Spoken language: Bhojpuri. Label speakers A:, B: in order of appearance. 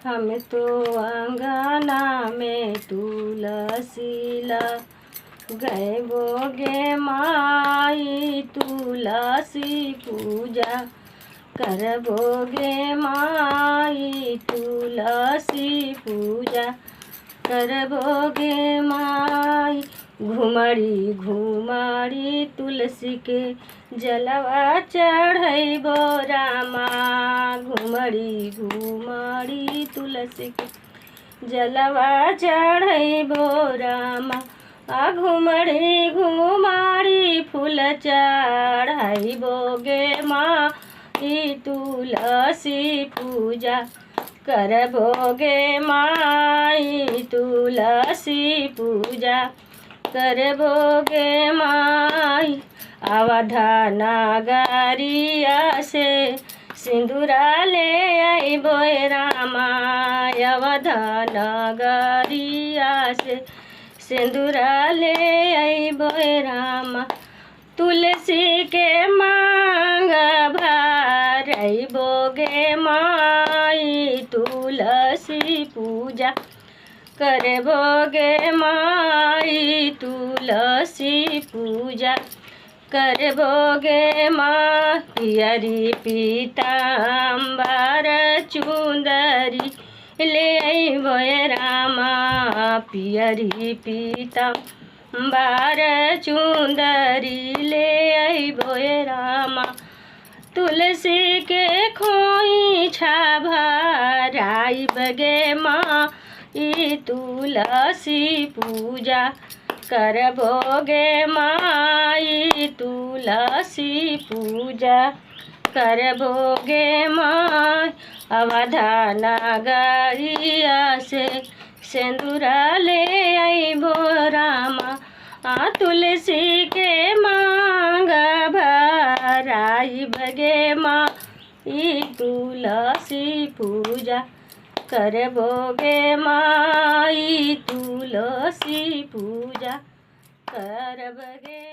A: हम तो अंगना में तुलसी गए बोगे माई तुलसी पूजा करबोगे माई तुलसी पूजा करबोगे माई। घुमड़ी घुमड़ी तुलसी के जलवा चढ़ैबो रामा। घुमड़ी घुमड़ी तुलसी के जलवा चढ़ैबो रामा। घुमड़ी घुमड़ी फूल चढ़ैबोगे माई तुलसी पूजा करबोगे माई तुलसी पूजा करबोगे माई। अवधा नगरिया से सिंदूरा ले आइबो रामा। अवधा नगरिया से सिंदूरा ले आइबो रामा। तुलसी के मांग भरैबोगे माई तुलसी पूजा करबोगे माई तुलसी पूजा करबोगे माँ। पियरी पीताम्बर चुंदरी ले आइबो रामा। पियरी पीताम्बर चुंदरी ले आइबो रामा। तुलसी के खोइछा भराइबगे माई तुलसी पूजा करबोगे माई तुलसी पूजा करबोगे माई। अवधा नगरिया से सिंदूरा ले आइबो रामा। तुलसी के मांग भराइबगे माई तुलसी पूजा करबोगे माई तुलसी पूजा करबगे।